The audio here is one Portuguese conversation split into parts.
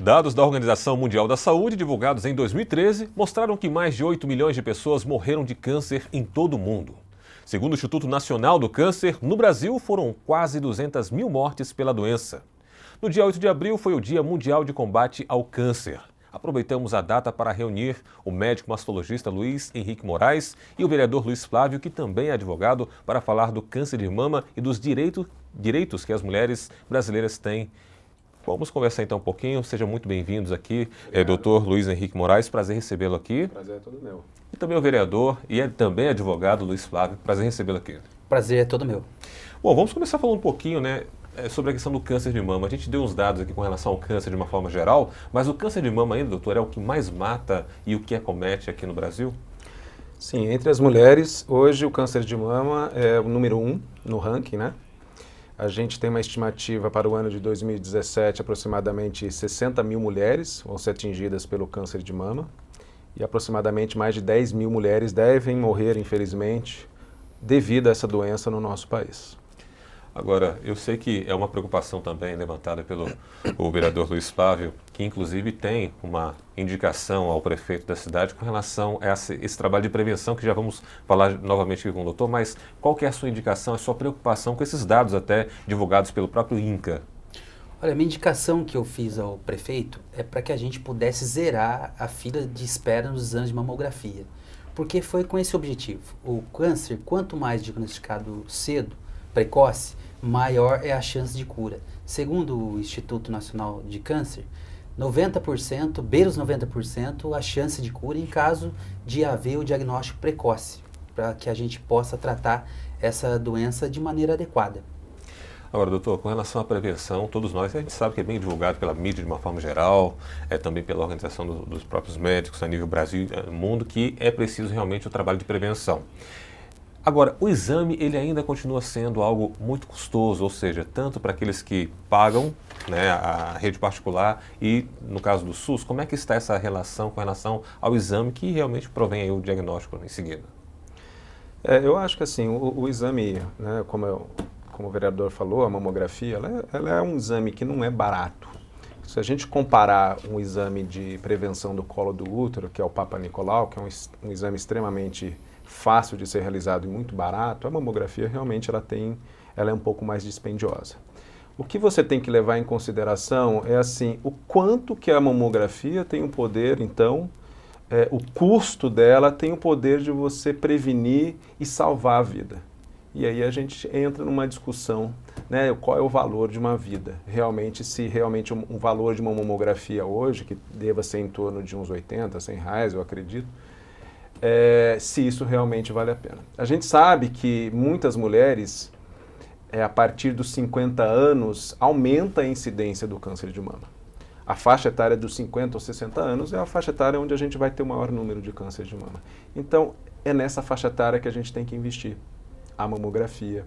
Dados da Organização Mundial da Saúde, divulgados em 2013, mostraram que mais de 8 milhões de pessoas morreram de câncer em todo o mundo. Segundo o Instituto Nacional do Câncer, no Brasil foram quase 200 mil mortes pela doença. No dia 8 de abril foi o Dia Mundial de Combate ao Câncer. Aproveitamos a data para reunir o médico mastologista Luiz Henrique Moraes e o vereador Luiz Flávio, que também é advogado, para falar do câncer de mama e dos direitos que as mulheres brasileiras têm. Vamos conversar então um pouquinho. Sejam muito bem-vindos aqui, doutor Luiz Henrique Moraes. Prazer recebê-lo aqui. Prazer é todo meu. E também o vereador e também advogado Luiz Flávio. Prazer recebê-lo aqui. Prazer é todo meu. Bom, vamos começar falando um pouquinho, sobre a questão do câncer de mama. A gente deu uns dados aqui com relação ao câncer de uma forma geral, mas o câncer de mama ainda, doutor, é o que mais mata e o que acomete aqui no Brasil? Sim, entre as mulheres, hoje o câncer de mama é o número 1 no ranking, né? A gente tem uma estimativa para o ano de 2017, aproximadamente 60 mil mulheres vão ser atingidas pelo câncer de mama e aproximadamente mais de 10 mil mulheres devem morrer, infelizmente, devido a essa doença no nosso país. Agora, eu sei que é uma preocupação também levantada pelo vereador Luiz Flávio, que inclusive tem uma indicação ao prefeito da cidade com relação a esse trabalho de prevenção, que já vamos falar novamente aqui com o doutor, mas qual que é a sua indicação, a sua preocupação com esses dados até divulgados pelo próprio INCA? Olha, a minha indicação que eu fiz ao prefeito é para que a gente pudesse zerar a fila de espera nos exames de mamografia, porque foi com esse objetivo. O câncer, quanto mais diagnosticado cedo, precoce, maior é a chance de cura. Segundo o Instituto Nacional de Câncer, 90%, beira os 90% a chance de cura em caso de haver o diagnóstico precoce, para que a gente possa tratar essa doença de maneira adequada. Agora, doutor, com relação à prevenção, todos nós, a gente sabe que é bem divulgado pela mídia de uma forma geral, também pela organização dos próprios médicos a nível Brasil e mundo, que é preciso realmente o trabalho de prevenção. Agora, o exame ele ainda continua sendo algo muito custoso, ou seja, tanto para aqueles que pagam, a rede particular e, no caso do SUS, como é que está essa relação com relação ao exame que realmente provém aí o diagnóstico em seguida? Eu acho que assim, o exame, como o vereador falou, a mamografia, ela é um exame que não é barato. Se a gente comparar um exame de prevenção do colo do útero, que é o Papa Nicolau, que é um exame extremamente fácil de ser realizado e muito barato, a mamografia realmente ela é um pouco mais dispendiosa. O que você tem que levar em consideração é assim, o quanto que a mamografia tem o poder, então, o custo dela tem o poder de você prevenir e salvar a vida. E aí a gente entra numa discussão, qual é o valor de uma vida? Se realmente um valor de uma mamografia hoje, que deva ser em torno de uns 80, 100 reais, eu acredito, se isso realmente vale a pena. A gente sabe que muitas mulheres, a partir dos 50 anos, aumenta a incidência do câncer de mama. A faixa etária dos 50 ou 60 anos é a faixa etária onde a gente vai ter o maior número de câncer de mama. Então, é nessa faixa etária que a gente tem que investir a mamografia.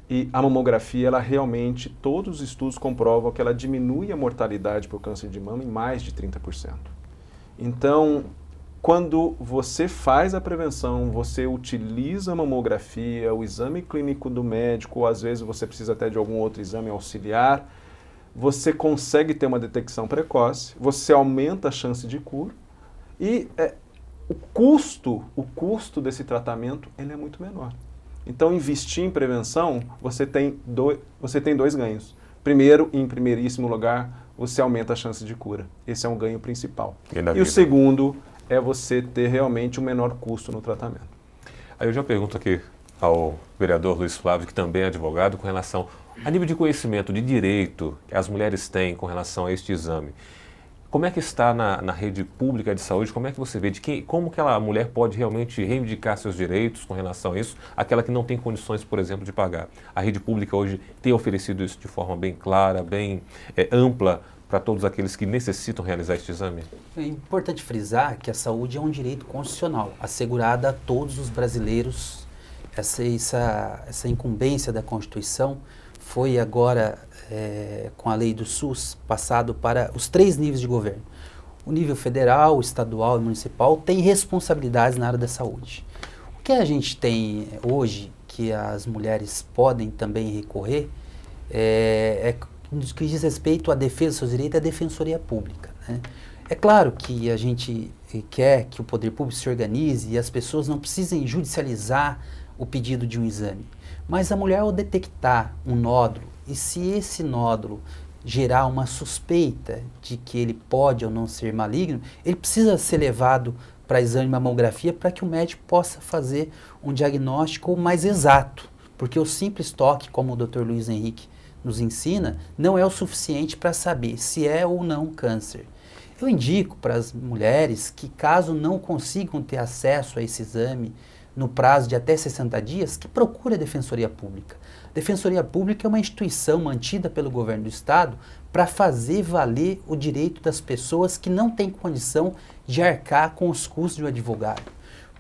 E a mamografia, ela realmente, todos os estudos comprovam que ela diminui a mortalidade por câncer de mama em mais de 30%. Então, quando você faz a prevenção, você utiliza a mamografia, o exame clínico do médico, ou às vezes você precisa até de algum outro exame auxiliar, você consegue ter uma detecção precoce, você aumenta a chance de cura e o custo desse tratamento ele é muito menor. Então, investir em prevenção, você tem dois ganhos. Primeiro, em primeiríssimo lugar, você aumenta a chance de cura. Esse é um ganho principal. E o segundo é você ter realmente um menor custo no tratamento. Aí eu já pergunto aqui ao vereador Luiz Flávio, que também é advogado, com relação a nível de conhecimento, de direito que as mulheres têm com relação a este exame. Como é que está na rede pública de saúde? Como é que você vê como que a mulher pode realmente reivindicar seus direitos com relação a isso, aquela que não tem condições, por exemplo, de pagar? A rede pública hoje tem oferecido isso de forma bem clara, bem ampla, para todos aqueles que necessitam realizar este exame? É importante frisar que a saúde é um direito constitucional, assegurado a todos os brasileiros. Essa incumbência da Constituição foi agora, com a lei do SUS, passado para os 3 níveis de governo. O nível federal, estadual e municipal tem responsabilidades na área da saúde. O que a gente tem hoje, que as mulheres podem também recorrer, no que diz respeito à defesa dos seus direitos, é a Defensoria Pública, né? É claro que a gente quer que o poder público se organize e as pessoas não precisem judicializar o pedido de um exame. Mas a mulher, ao detectar um nódulo, e se esse nódulo gerar uma suspeita de que ele pode ou não ser maligno, ele precisa ser levado para exame de mamografia para que o médico possa fazer um diagnóstico mais exato. Porque o simples toque, como o Dr. Luiz Henrique nos ensina, não é o suficiente para saber se é ou não câncer. Eu indico para as mulheres que, caso não consigam ter acesso a esse exame no prazo de até 60 dias, que procure a Defensoria Pública. A Defensoria Pública é uma instituição mantida pelo governo do Estado para fazer valer o direito das pessoas que não têm condição de arcar com os custos de um advogado.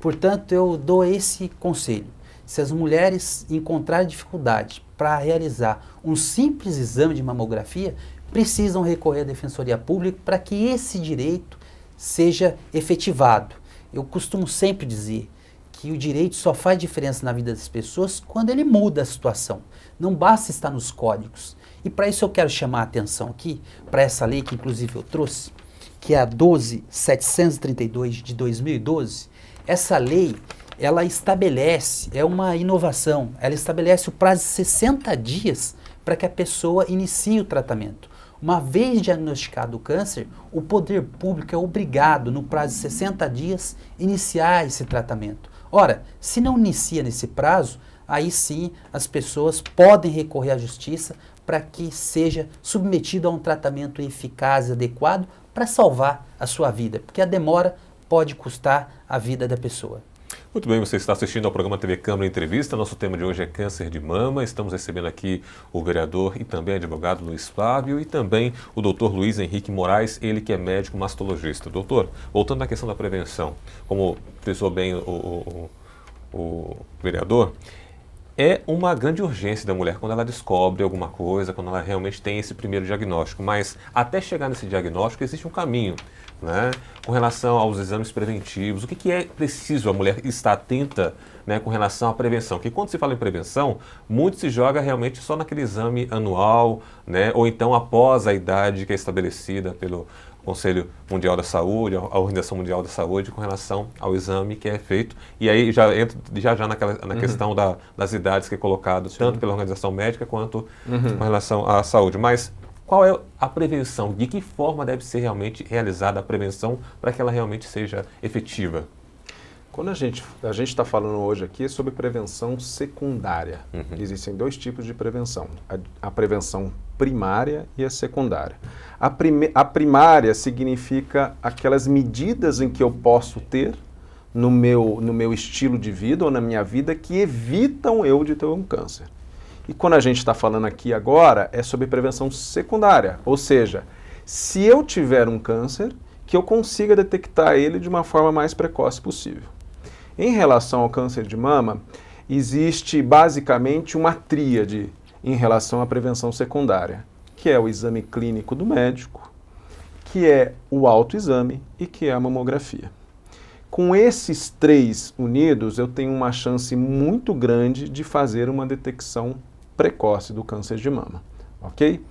Portanto, eu dou esse conselho. Se as mulheres encontrarem dificuldade para realizar um simples exame de mamografia, precisam recorrer à Defensoria Pública para que esse direito seja efetivado. Eu costumo sempre dizer que o direito só faz diferença na vida das pessoas quando ele muda a situação. Não basta estar nos códigos. E para isso eu quero chamar a atenção aqui, para essa lei que inclusive eu trouxe, que é a 12.732 de 2012. Essa lei, ela estabelece, é uma inovação, ela estabelece o prazo de 60 dias para que a pessoa inicie o tratamento. Uma vez diagnosticado o câncer, o poder público é obrigado, no prazo de 60 dias, iniciar esse tratamento. Ora, se não inicia nesse prazo, aí sim as pessoas podem recorrer à justiça para que seja submetido a um tratamento eficaz e adequado para salvar a sua vida, porque a demora pode custar a vida da pessoa. Muito bem, você está assistindo ao programa TV Câmara Entrevista. Nosso tema de hoje é câncer de mama. Estamos recebendo aqui o vereador e também advogado Luiz Flávio e também o doutor Luiz Henrique Moraes, ele que é médico mastologista. Doutor, voltando à questão da prevenção, como frisou bem o vereador, é uma grande urgência da mulher quando ela descobre alguma coisa, quando ela realmente tem esse primeiro diagnóstico. Mas até chegar nesse diagnóstico existe um caminho, né? Com relação aos exames preventivos, o que é preciso a mulher estar atenta, né, com relação à prevenção? Porque quando se fala em prevenção, muito se joga realmente só naquele exame anual, né, ou então após a idade que é estabelecida pelo Conselho Mundial da Saúde, a Organização Mundial da Saúde, com relação ao exame que é feito. E aí já entra na questão das idades que é colocado, tanto pela organização médica quanto com relação à saúde. Mas qual é a prevenção? De que forma deve ser realmente realizada a prevenção para que ela realmente seja efetiva? Quando a gente está falando hoje aqui sobre prevenção secundária. Existem dois tipos de prevenção, a prevenção primária e a secundária. A primária significa aquelas medidas em que eu posso ter no meu estilo de vida ou na minha vida que evitam eu de ter um câncer. E quando a gente está falando aqui agora é sobre prevenção secundária, ou seja, se eu tiver um câncer, que eu consiga detectar ele de uma forma mais precoce possível. Em relação ao câncer de mama, existe basicamente uma tríade em relação à prevenção secundária, que é o exame clínico do médico, que é o autoexame e que é a mamografia. Com esses três unidos, eu tenho uma chance muito grande de fazer uma detecção precoce do câncer de mama, ok?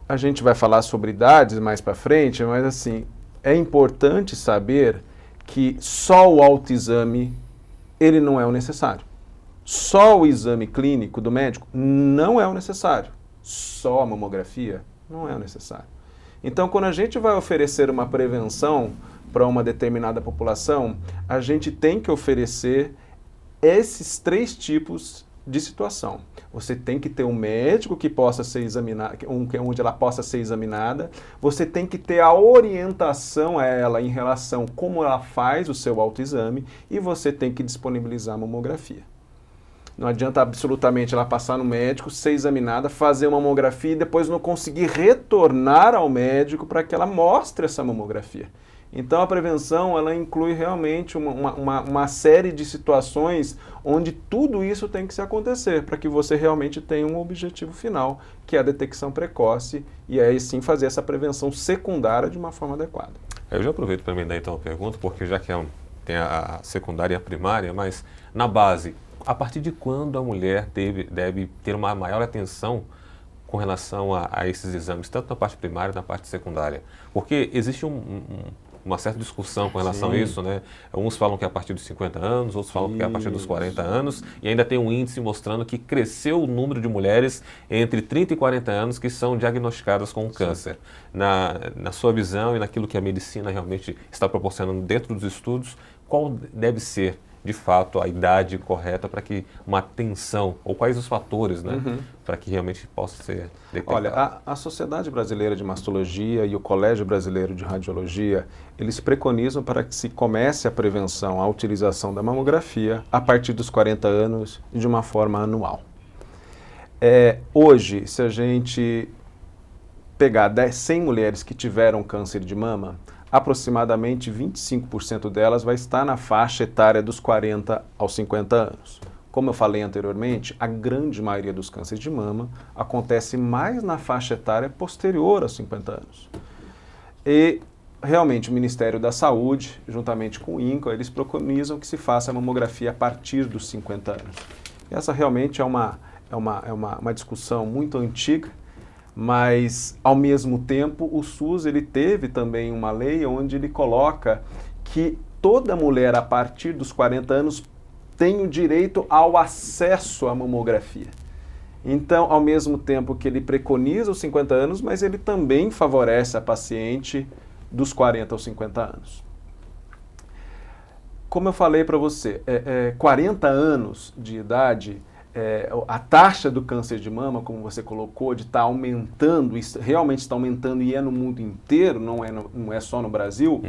A gente vai falar sobre idades mais para frente, mas assim, é importante saber que só o autoexame, ele não é o necessário. Só o exame clínico do médico não é o necessário. Só a mamografia não é o necessário. Então, quando a gente vai oferecer uma prevenção para uma determinada população, a gente tem que oferecer esses três tipos de situação. Você tem que ter um médico que possa ser examinado, onde ela possa ser examinada. Você tem que ter a orientação a ela em relação a como ela faz o seu autoexame e você tem que disponibilizar a mamografia. Não adianta absolutamente ela passar no médico, ser examinada, fazer uma mamografia e depois não conseguir retornar ao médico para que ela mostre essa mamografia. Então a prevenção, ela inclui realmente uma série de situações onde tudo isso tem que se acontecer para que você realmente tenha um objetivo final, que é a detecção precoce e aí sim fazer essa prevenção secundária de uma forma adequada. Eu já aproveito para emendar então a pergunta, porque já que tem a secundária e a primária, mas na base, a partir de quando a mulher deve ter uma maior atenção com relação a esses exames, tanto na parte primária quanto na parte secundária? Porque existe uma certa discussão com relação a isso, né? Uns falam que é a partir dos 50 anos, outros falam que é a partir dos 40 anos, e ainda tem um índice mostrando que cresceu o número de mulheres entre 30 e 40 anos que são diagnosticadas com câncer. Na sua visão e naquilo que a medicina realmente está proporcionando dentro dos estudos, qual deve ser, de fato, a idade correta para que uma atenção, ou quais os fatores, né, para que realmente possa ser detectado? Olha, a Sociedade Brasileira de Mastologia e o Colégio Brasileiro de Radiologia, eles preconizam para que se comece a prevenção, a utilização da mamografia a partir dos 40 anos e de uma forma anual. Hoje, se a gente pegar 100 mulheres que tiveram câncer de mama, aproximadamente 25% delas vai estar na faixa etária dos 40 aos 50 anos. Como eu falei anteriormente, a grande maioria dos cânceres de mama acontece mais na faixa etária posterior aos 50 anos. E realmente o Ministério da Saúde, juntamente com o INCA, eles preconizam que se faça a mamografia a partir dos 50 anos. E essa realmente é uma discussão muito antiga, mas, ao mesmo tempo, o SUS ele teve também uma lei onde ele coloca que toda mulher a partir dos 40 anos tem o direito ao acesso à mamografia. Então, ao mesmo tempo que ele preconiza os 50 anos, mas ele também favorece a paciente dos 40 aos 50 anos. Como eu falei para você, 40 anos de idade... a taxa do câncer de mama, como você colocou, de estar aumentando, realmente está aumentando e é no mundo inteiro, não é só no Brasil,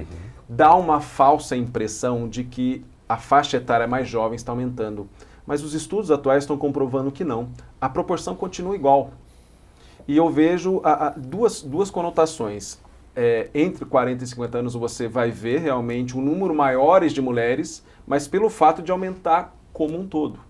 dá uma falsa impressão de que a faixa etária mais jovem está aumentando. Mas os estudos atuais estão comprovando que não. A proporção continua igual. E eu vejo duas conotações. Entre 40 e 50 anos você vai ver realmente um número maiores de mulheres, mas pelo fato de aumentar como um todo.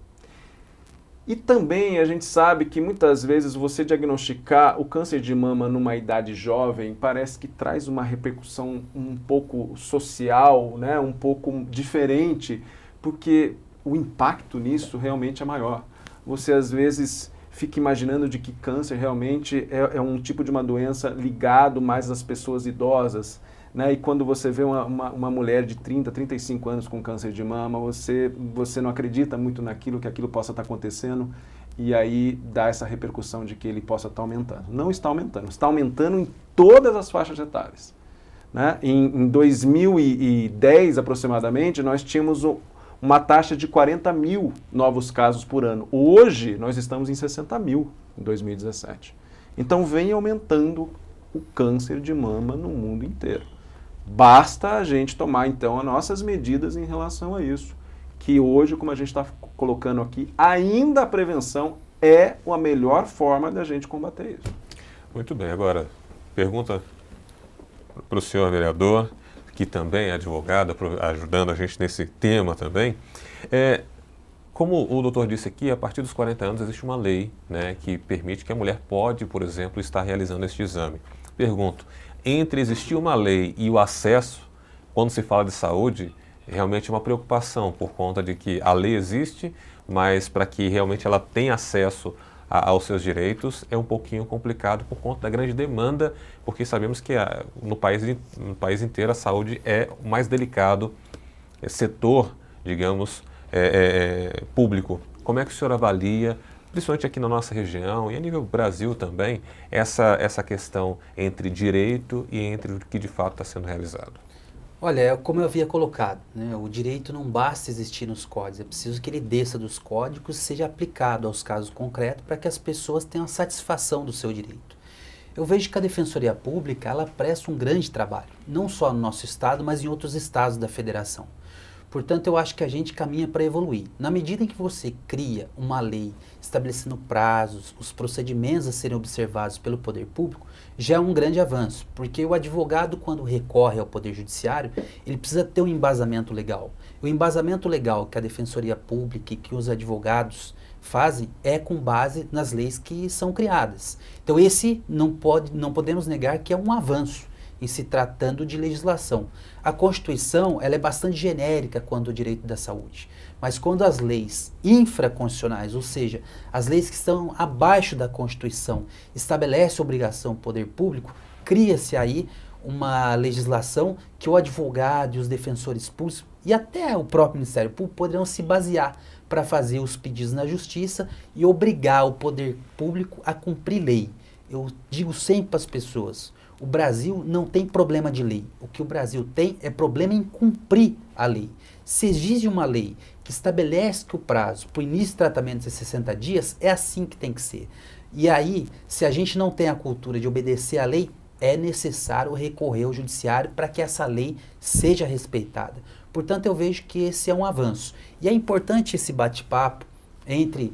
E também a gente sabe que muitas vezes você diagnosticar o câncer de mama numa idade jovem parece que traz uma repercussão um pouco social, né? Um pouco diferente, porque o impacto nisso realmente é maior. Você às vezes fica imaginando de que câncer realmente é um tipo de uma doença ligado mais às pessoas idosas, né? E quando você vê uma mulher de 30, 35 anos com câncer de mama, você não acredita muito naquilo, que aquilo possa estar acontecendo, e aí dá essa repercussão de que ele possa estar aumentando. Não está aumentando, está aumentando em todas as faixas etárias. Né? Em 2010, aproximadamente, nós tínhamos uma taxa de 40 mil novos casos por ano. Hoje, nós estamos em 60 mil em 2017. Então, vem aumentando o câncer de mama no mundo inteiro. Basta a gente tomar, então, as nossas medidas em relação a isso. Que hoje, como a gente está colocando aqui, ainda a prevenção é a melhor forma da gente combater isso. Muito bem. Agora, pergunta para o senhor vereador, que também é advogado, ajudando a gente nesse tema também. Como o doutor disse aqui, a partir dos 40 anos existe uma lei, né, que permite que a mulher pode, por exemplo, estar realizando este exame. Pergunto, entre existir uma lei e o acesso, quando se fala de saúde, realmente é uma preocupação por conta de que a lei existe, mas para que realmente ela tenha acesso aos seus direitos é um pouquinho complicado por conta da grande demanda, porque sabemos que no país inteiro a saúde é o mais delicado setor, digamos, público. Como é que o senhor avalia, principalmente aqui na nossa região e a nível Brasil também, essa questão entre direito e entre o que de fato está sendo realizado? Olha, como eu havia colocado, né, o direito não basta existir nos códigos, é preciso que ele desça dos códigos e seja aplicado aos casos concretos para que as pessoas tenham a satisfação do seu direito. Eu vejo que a Defensoria Pública, ela presta um grande trabalho, não só no nosso estado, mas em outros estados da federação. Portanto, eu acho que a gente caminha para evoluir. Na medida em que você cria uma lei estabelecendo prazos, os procedimentos a serem observados pelo poder público, já é um grande avanço, porque o advogado, quando recorre ao Poder Judiciário, ele precisa ter um embasamento legal. O embasamento legal que a Defensoria Pública e que os advogados fazem é com base nas leis que são criadas. Então, esse não podemos negar que é um avanço, em se tratando de legislação. A Constituição ela é bastante genérica quanto ao direito da saúde, mas quando as leis infraconstitucionais, ou seja, as leis que estão abaixo da Constituição, estabelecem obrigação do poder público, cria-se aí uma legislação que o advogado e os defensores públicos e até o próprio Ministério Público poderão se basear para fazer os pedidos na justiça e obrigar o poder público a cumprir lei. Eu digo sempre para as pessoas, o Brasil não tem problema de lei. O que o Brasil tem é problema em cumprir a lei. Se exige uma lei que estabelece que o prazo para o início do tratamento é 60 dias, é assim que tem que ser. E aí, se a gente não tem a cultura de obedecer à lei, é necessário recorrer ao judiciário para que essa lei seja respeitada. Portanto, eu vejo que esse é um avanço. E é importante esse bate-papo entre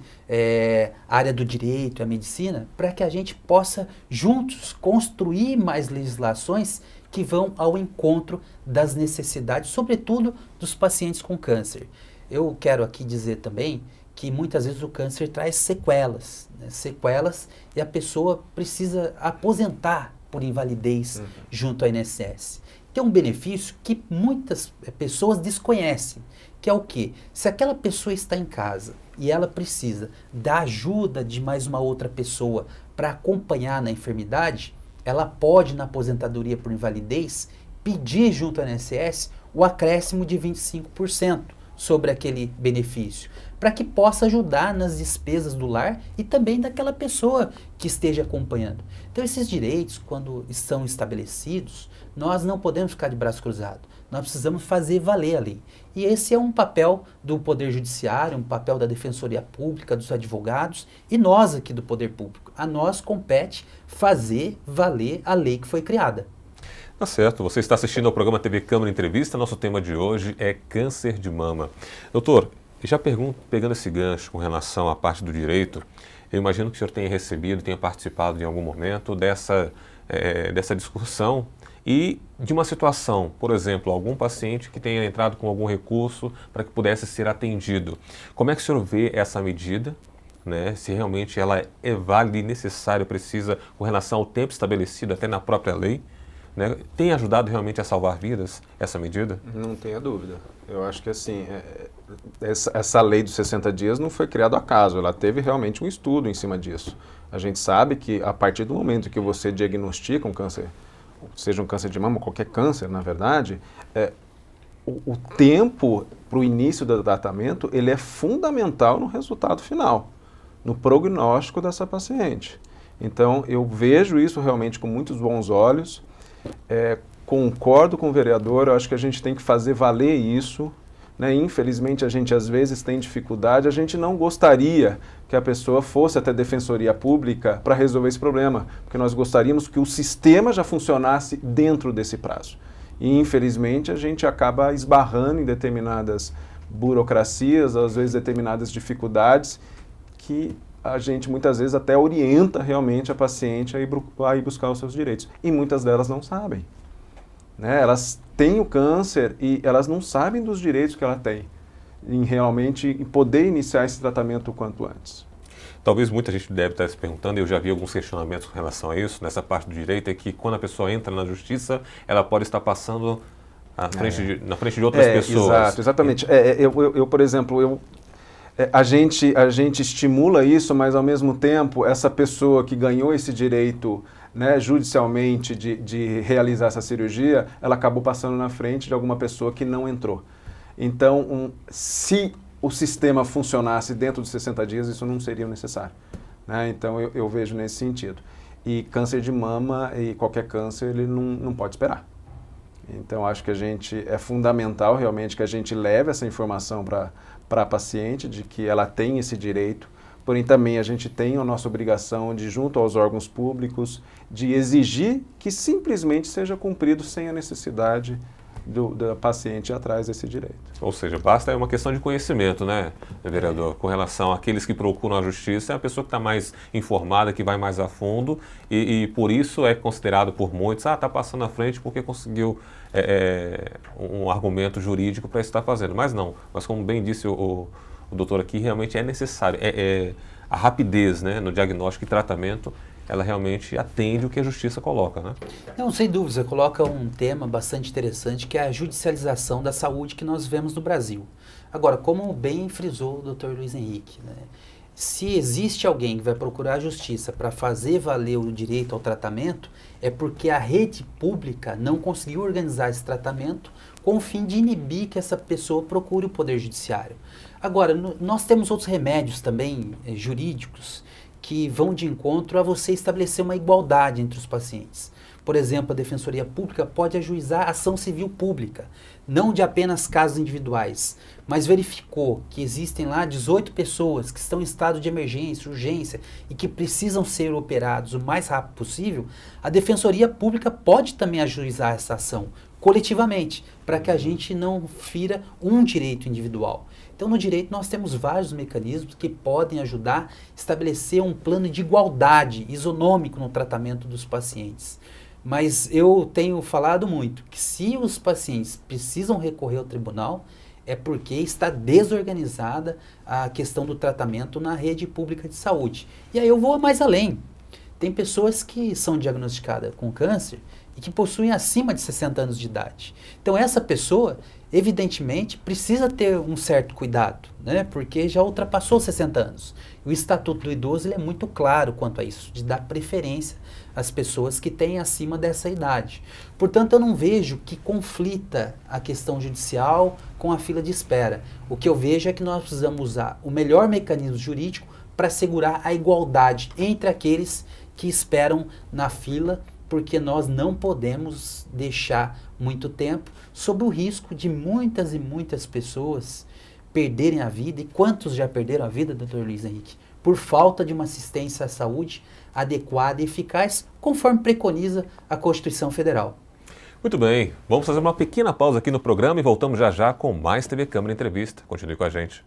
a área do direito e a medicina para que a gente possa juntos construir mais legislações que vão ao encontro das necessidades, sobretudo dos pacientes com câncer. Eu quero aqui dizer também que muitas vezes o câncer traz sequelas, né? Sequelas e a pessoa precisa aposentar por invalidez junto ao INSS. Tem um benefício que muitas pessoas desconhecem, que é o quê? Se aquela pessoa está em casa e ela precisa da ajuda de mais uma outra pessoa para acompanhar na enfermidade, ela pode, na aposentadoria por invalidez, pedir junto ao INSS o acréscimo de 25% sobre aquele benefício, para que possa ajudar nas despesas do lar e também daquela pessoa que esteja acompanhando. Então esses direitos, quando estão estabelecidos, nós não podemos ficar de braço cruzado, nós precisamos fazer valer a lei. E esse é um papel do Poder Judiciário, um papel da Defensoria Pública, dos advogados e nós aqui do Poder Público. A nós compete fazer valer a lei que foi criada. Tá certo, você está assistindo ao programa TV Câmara Entrevista, nosso tema de hoje é câncer de mama. Doutor, já pegando esse gancho com relação à parte do direito, eu imagino que o senhor tenha recebido, tenha participado em algum momento dessa discussão e de uma situação, por exemplo, algum paciente que tenha entrado com algum recurso para que pudesse ser atendido. Como é que o senhor vê essa medida, né? Se realmente ela é válida e necessária, precisa, com relação ao tempo estabelecido até na própria lei? Né? Tem ajudado realmente a salvar vidas essa medida? Não tenha dúvida. Eu acho que assim, essa lei dos 60 dias não foi criada ao acaso, ela teve realmente um estudo em cima disso. A gente sabe que a partir do momento que você diagnostica um câncer, seja um câncer de mama, qualquer câncer, na verdade, o tempo para o início do tratamento, ele é fundamental no resultado final, no prognóstico dessa paciente. Então, eu vejo isso realmente com muitos bons olhos. Concordo com o vereador, eu acho que a gente tem que fazer valer isso, né? Infelizmente a gente às vezes tem dificuldade, a gente não gostaria que a pessoa fosse até a Defensoria Pública para resolver esse problema, porque nós gostaríamos que o sistema já funcionasse dentro desse prazo. E infelizmente a gente acaba esbarrando em determinadas burocracias, às vezes determinadas dificuldades que a gente muitas vezes até orienta realmente a paciente a ir buscar os seus direitos. E muitas delas não sabem. Né? Elas têm o câncer e elas não sabem dos direitos que ela tem em realmente poder iniciar esse tratamento o quanto antes. Talvez muita gente deve estar se perguntando, eu já vi alguns questionamentos com relação a isso, nessa parte do direito, é que quando a pessoa entra na justiça, ela pode estar passando na frente de outras pessoas. Exato, exatamente. Eu, por exemplo, a gente estimula isso, mas ao mesmo tempo, essa pessoa que ganhou esse direito, né, judicialmente de realizar essa cirurgia, ela acabou passando na frente de alguma pessoa que não entrou. Então, se o sistema funcionasse dentro de 60 dias, isso não seria necessário. Né? Então, eu vejo nesse sentido. E câncer de mama e qualquer câncer, ele não pode esperar. Então, acho que é fundamental realmente que a gente leve essa informação para a paciente, de que ela tem esse direito, porém também a gente tem a nossa obrigação de, junto aos órgãos públicos, de exigir que simplesmente seja cumprido sem a necessidade da paciente ir atrás desse direito. Ou seja, basta uma questão de conhecimento, né, vereador? Com relação àqueles que procuram a justiça, é a pessoa que está mais informada, que vai mais a fundo e por isso é considerado por muitos, está passando à frente porque conseguiu um argumento jurídico para estar fazendo. Mas não, mas como bem disse o doutor aqui, realmente é necessário. A rapidez, né, no diagnóstico e tratamento ela realmente atende o que a justiça coloca, né? Não, sem dúvida, você coloca um tema bastante interessante, que é a judicialização da saúde que nós vemos no Brasil. Agora, como bem frisou o Dr. Luiz Henrique, né, se existe alguém que vai procurar a justiça para fazer valer o direito ao tratamento, é porque a rede pública não conseguiu organizar esse tratamento com o fim de inibir que essa pessoa procure o Poder Judiciário. Agora, nós temos outros remédios também jurídicos que vão de encontro a você estabelecer uma igualdade entre os pacientes. Por exemplo, a Defensoria Pública pode ajuizar ação civil pública, não de apenas casos individuais, mas verificou que existem lá 18 pessoas que estão em estado de emergência, urgência e que precisam ser operados o mais rápido possível, a Defensoria Pública pode também ajuizar essa ação coletivamente, para que a gente não fira um direito individual. Então, no direito, nós temos vários mecanismos que podem ajudar a estabelecer um plano de igualdade isonômico no tratamento dos pacientes. Mas eu tenho falado muito que se os pacientes precisam recorrer ao tribunal, é porque está desorganizada a questão do tratamento na rede pública de saúde. E aí eu vou mais além. Tem pessoas que são diagnosticadas com câncer e que possuem acima de 60 anos de idade. Então essa pessoa, evidentemente, precisa ter um certo cuidado, né? Porque já ultrapassou 60 anos. O Estatuto do Idoso ele é muito claro quanto a isso, de dar preferência às pessoas que têm acima dessa idade. Portanto, eu não vejo que conflita a questão judicial com a fila de espera. O que eu vejo é que nós precisamos usar o melhor mecanismo jurídico para assegurar a igualdade entre aqueles que esperam na fila, porque nós não podemos deixar muito tempo sob o risco de muitas e muitas pessoas perderem a vida. E quantos já perderam a vida, Dr. Luiz Henrique? Por falta de uma assistência à saúde adequada e eficaz, conforme preconiza a Constituição Federal. Muito bem, vamos fazer uma pequena pausa aqui no programa e voltamos já já com mais TV Câmara Entrevista. Continue com a gente.